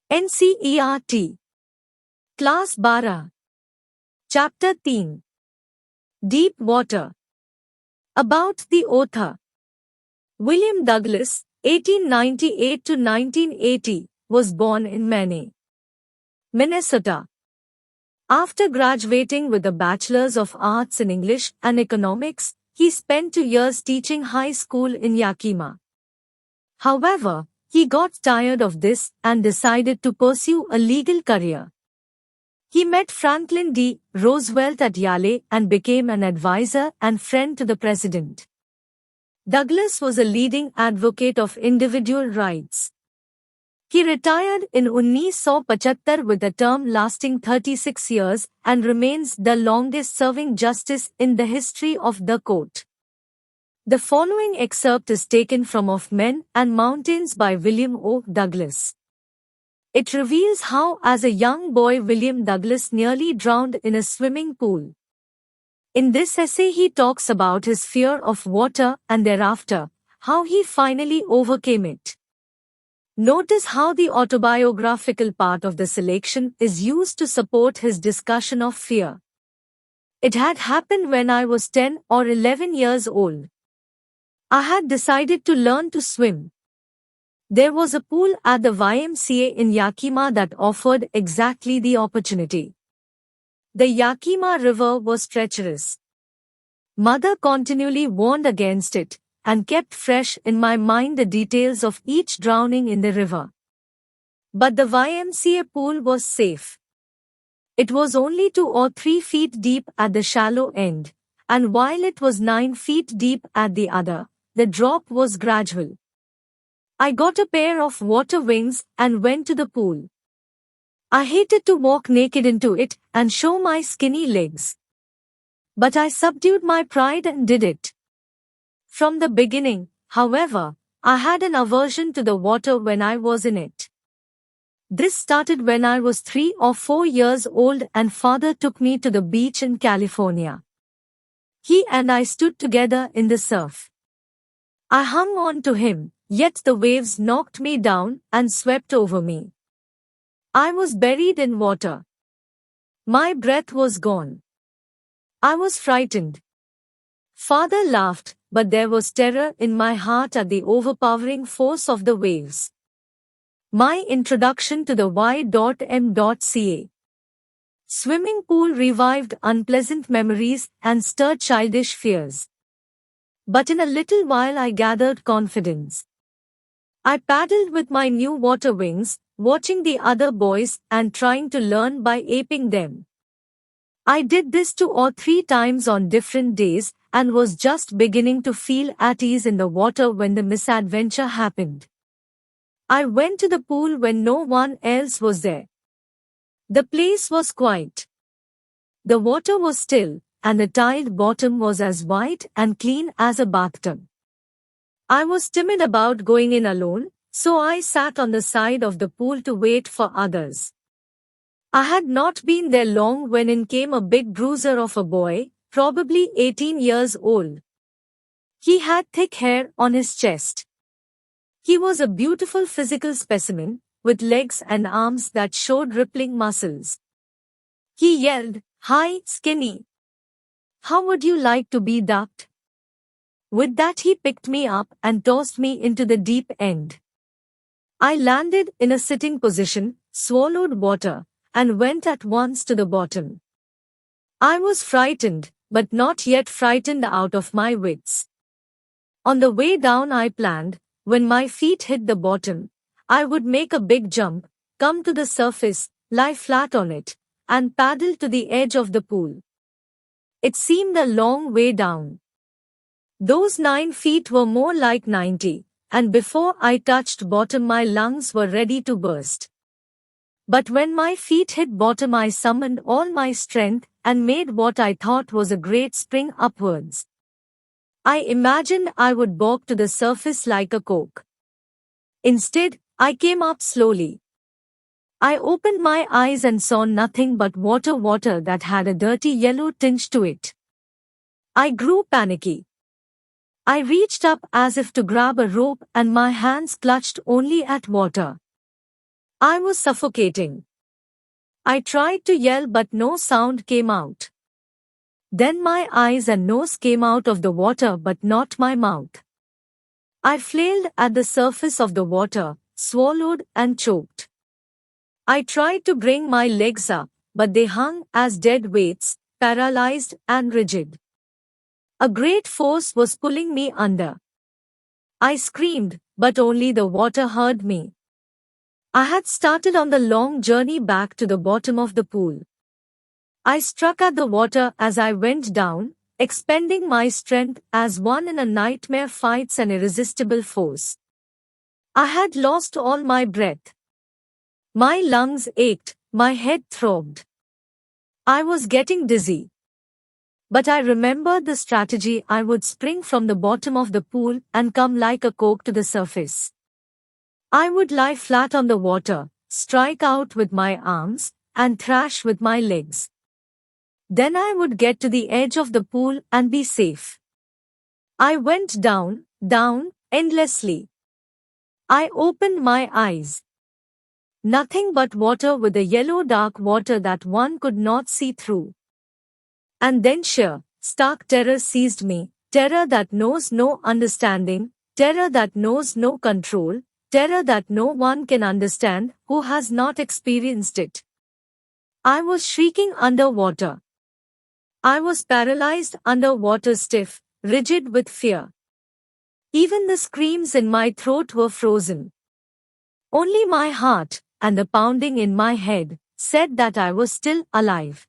NCERT Class 12 Chapter 3 Deep Water. About the author. William Douglas, 1898 to 1980, was born in Maine, Minnesota. After graduating with a Bachelor's of Arts in English and Economics, he spent 2 years teaching high school in Yakima. However, he got tired of this and decided to pursue a legal career. He met Franklin D. Roosevelt at Yale and became an advisor and friend to the president. Douglas was a leading advocate of individual rights. He retired in 1975 with a term lasting 36 years and remains the longest-serving justice in the history of the court. The following excerpt is taken from Of Men and Mountains by William O. Douglas. It reveals how, as a young boy, William Douglas nearly drowned in a swimming pool. In this essay, he talks about his fear of water and thereafter, how he finally overcame it. Notice how the autobiographical part of the selection is used to support his discussion of fear. It had happened when I was 10 or 11 years old. I had decided to learn to swim. There was a pool at the YMCA in Yakima that offered exactly the opportunity. The Yakima River was treacherous. Mother continually warned against it and kept fresh in my mind the details of each drowning in the river. But the YMCA pool was safe. It was only 2 or 3 feet deep at the shallow end, and while it was 9 feet deep at the other, the drop was gradual. I got a pair of water wings and went to the pool. I hated to walk naked into it and show my skinny legs. But I subdued my pride and did it. From the beginning, however, I had an aversion to the water when I was in it. This started when I was 3 or 4 years old and father took me to the beach in California. He and I stood together in the surf. I hung on to him, yet the waves knocked me down and swept over me. I was buried in water. My breath was gone. I was frightened. Father laughed, but there was terror in my heart at the overpowering force of the waves. My introduction to the Y.M.ca. Swimming pool revived unpleasant memories and stirred childish fears. But in a little while I gathered confidence. I paddled with my new water wings, watching the other boys and trying to learn by aping them. I did this 2 or 3 times on different days and was just beginning to feel at ease in the water when the misadventure happened. I went to the pool when no one else was there. The place was quiet. The water was still, and the tiled bottom was as white and clean as a bathtub. I was timid about going in alone, so I sat on the side of the pool to wait for others. I had not been there long when in came a big bruiser of a boy, probably 18 years old. He had thick hair on his chest. He was a beautiful physical specimen, with legs and arms that showed rippling muscles. He yelled, "Hi, skinny. How would you like to be ducked?" With that he picked me up and tossed me into the deep end. I landed in a sitting position, swallowed water, and went at once to the bottom. I was frightened, but not yet frightened out of my wits. On the way down I planned, when my feet hit the bottom, I would make a big jump, come to the surface, lie flat on it, and paddle to the edge of the pool. It seemed a long way down. Those 9 feet were more like 90, and before I touched bottom my lungs were ready to burst. But when my feet hit bottom I summoned all my strength and made what I thought was a great spring upwards. I imagined I would bog to the surface like a cork. Instead, I came up slowly. I opened my eyes and saw nothing but water that had a dirty yellow tinge to it. I grew panicky. I reached up as if to grab a rope and my hands clutched only at water. I was suffocating. I tried to yell but no sound came out. Then my eyes and nose came out of the water but not my mouth. I flailed at the surface of the water, swallowed and choked. I tried to bring my legs up, but they hung as dead weights, paralyzed and rigid. A great force was pulling me under. I screamed, but only the water heard me. I had started on the long journey back to the bottom of the pool. I struck at the water as I went down, expending my strength as one in a nightmare fights an irresistible force. I had lost all my breath. My lungs ached, my head throbbed. I was getting dizzy. But I remembered the strategy. I would spring from the bottom of the pool and come like a cork to the surface. I would lie flat on the water, strike out with my arms, and thrash with my legs. Then I would get to the edge of the pool and be safe. I went down, down, endlessly. I opened my eyes. Nothing but water with a yellow dark water that one could not see through. And then sheer, stark terror seized me, terror that knows no understanding, terror that knows no control, terror that no one can understand who has not experienced it. I was shrieking underwater. I was paralyzed underwater, stiff, rigid with fear. Even the screams in my throat were frozen. Only my heart, and the pounding in my head, said that I was still alive.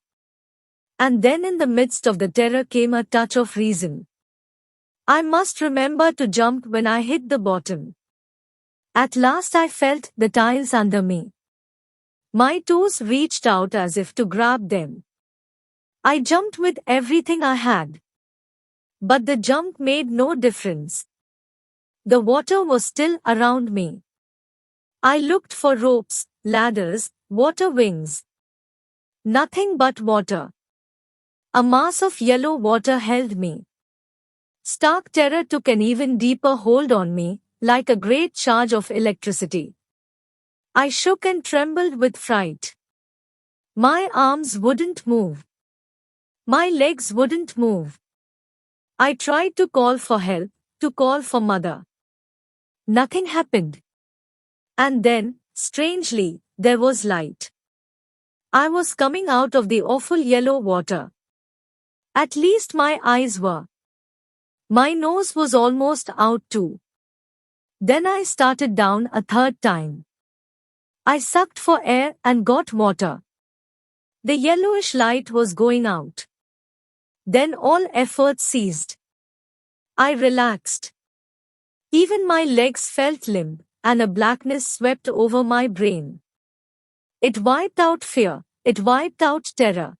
And then in the midst of the terror came a touch of reason. I must remember to jump when I hit the bottom. At last I felt the tiles under me. My toes reached out as if to grab them. I jumped with everything I had. But the jump made no difference. The water was still around me. I looked for ropes, ladders, water wings. Nothing but water. A mass of yellow water held me. Stark terror took an even deeper hold on me, like a great charge of electricity. I shook and trembled with fright. My arms wouldn't move. My legs wouldn't move. I tried to call for help, to call for mother. Nothing happened. And then, strangely, there was light. I was coming out of the awful yellow water. At least my eyes were. My nose was almost out too. Then I started down a third time. I sucked for air and got water. The yellowish light was going out. Then all effort ceased. I relaxed. Even my legs felt limp, and a blackness swept over my brain. It wiped out fear, it wiped out terror.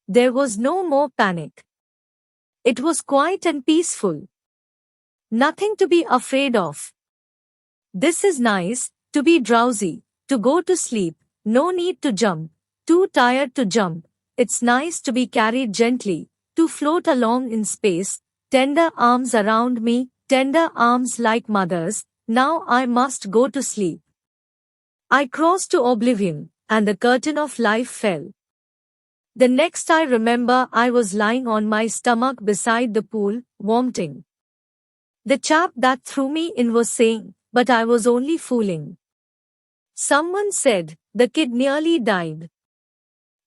There was no more panic. It was quiet and peaceful. Nothing to be afraid of. This is nice, to be drowsy, to go to sleep, no need to jump, too tired to jump. It's nice to be carried gently, to float along in space, tender arms around me, tender arms like mother's. Now I must go to sleep. I crossed to oblivion, and the curtain of life fell. The next I remember, I was lying on my stomach beside the pool, vomiting. The chap that threw me in was saying, but I was only fooling. Someone said, the kid nearly died.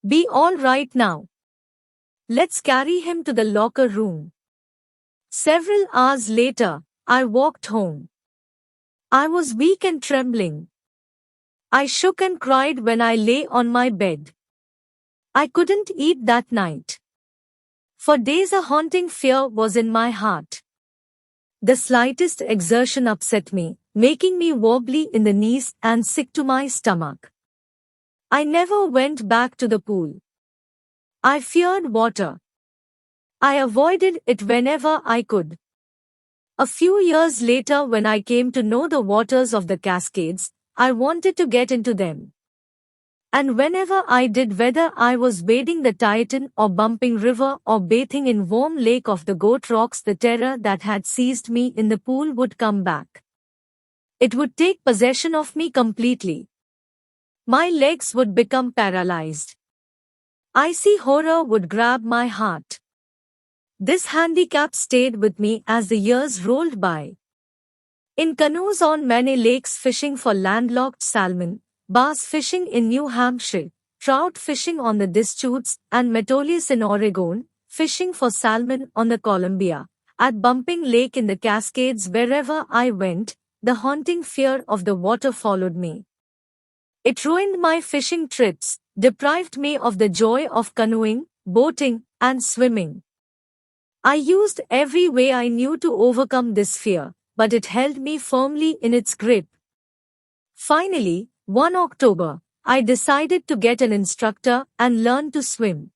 Be all right now. Let's carry him to the locker room. Several hours later, I walked home. I was weak and trembling. I shook and cried when I lay on my bed. I couldn't eat that night. For days a haunting fear was in my heart. The slightest exertion upset me, making me wobbly in the knees and sick to my stomach. I never went back to the pool. I feared water. I avoided it whenever I could. A few years later, when I came to know the waters of the Cascades, I wanted to get into them. And whenever I did, whether I was wading the Titan or bumping river or bathing in warm lake of the Goat Rocks, the terror that had seized me in the pool would come back. It would take possession of me completely. My legs would become paralyzed. Icy horror would grab my heart. This handicap stayed with me as the years rolled by. In canoes on many lakes fishing for landlocked salmon, bass fishing in New Hampshire, trout fishing on the Deschutes and Metolius in Oregon, fishing for salmon on the Columbia, at Bumping Lake in the Cascades, wherever I went, the haunting fear of the water followed me. It ruined my fishing trips, deprived me of the joy of canoeing, boating, and swimming. I used every way I knew to overcome this fear, but it held me firmly in its grip. Finally, one October, I decided to get an instructor and learn to swim.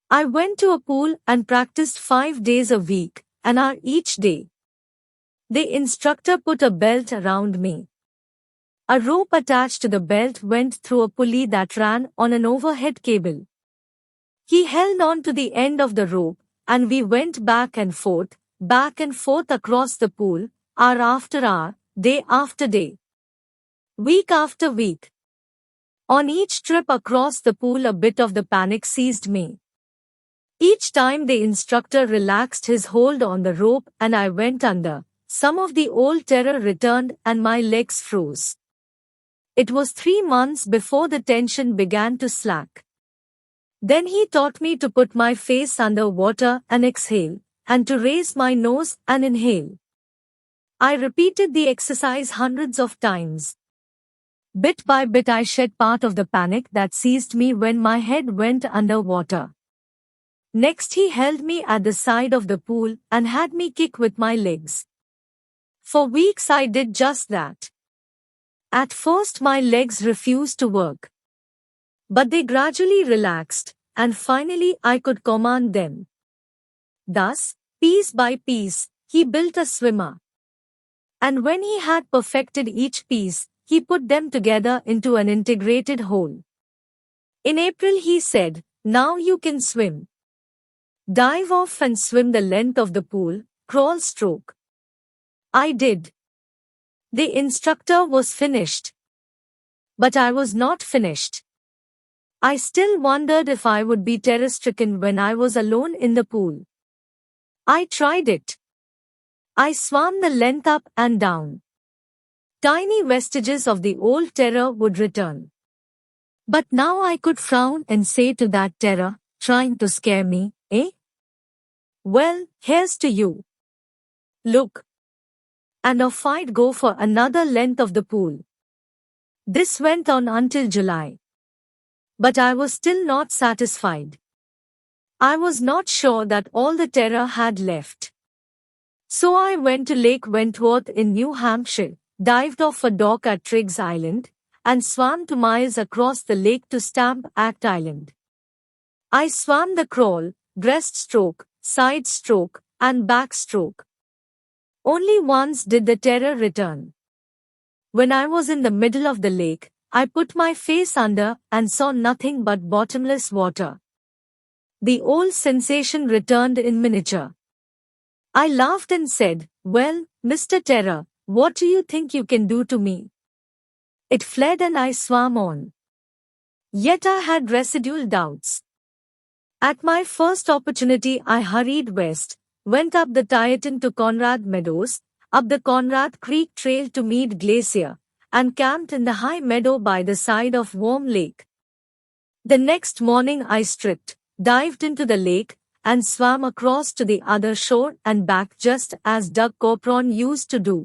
I went to a pool and practiced 5 days a week, an hour each day. The instructor put a belt around me. A rope attached to the belt went through a pulley that ran on an overhead cable. He held on to the end of the rope, and we went back and forth across the pool, hour after hour, day after day, week after week. On each trip across the pool, a bit of the panic seized me. Each time the instructor relaxed his hold on the rope and I went under, some of the old terror returned and my legs froze. It was 3 months before the tension began to slack. Then he taught me to put my face under water and exhale, and to raise my nose and inhale. I repeated the exercise hundreds of times. Bit by bit I shed part of the panic that seized me when my head went under water. Next he held me at the side of the pool and had me kick with my legs. For weeks I did just that. At first my legs refused to work. But they gradually relaxed, and finally I could command them. Thus, piece by piece, he built a swimmer. And when he had perfected each piece, he put them together into an integrated whole. In April he said, "Now you can swim. Dive off and swim the length of the pool, crawl stroke." I did. The instructor was finished. But I was not finished. I still wondered if I would be terror-stricken when I was alone in the pool. I tried it. I swam the length up and down. Tiny vestiges of the old terror would return. But now I could frown and say to that terror, trying to scare me, "Eh? Well, here's to you. Look." And off I'd go for another length of the pool. This went on until July. But I was still not satisfied. I was not sure that all the terror had left. So I went to Lake Wentworth in New Hampshire, dived off a dock at Triggs Island, and swam 2 miles across the lake to Stamp Act Island. I swam the crawl, breaststroke, side stroke, and backstroke. Only once did the terror return. When I was in the middle of the lake, I put my face under and saw nothing but bottomless water. The old sensation returned in miniature. I laughed and said, "Well, Mr. Terror, what do you think you can do to me?" It fled and I swam on. Yet I had residual doubts. At my first opportunity I hurried west, went up the Tieton to Conrad Meadows, up the Conrad Creek Trail to Meade Glacier, and camped in the high meadow by the side of Warm Lake. The next morning I stripped, dived into the lake, and swam across to the other shore and back just as Doug Copron used to do.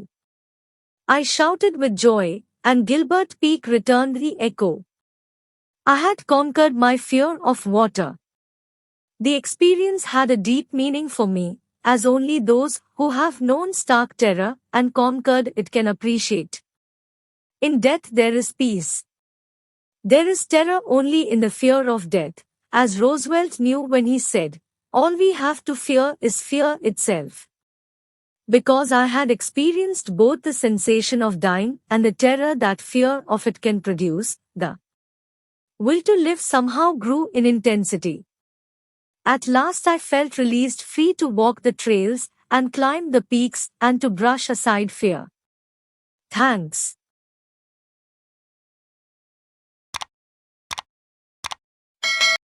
I shouted with joy, and Gilbert Peak returned the echo. I had conquered my fear of water. The experience had a deep meaning for me, as only those who have known stark terror and conquered it can appreciate. In death there is peace. There is terror only in the fear of death, as Roosevelt knew when he said, "All we have to fear is fear itself." Because I had experienced both the sensation of dying and the terror that fear of it can produce, the will to live somehow grew in intensity. At last I felt released, free to walk the trails and climb the peaks and to brush aside fear. Thanks.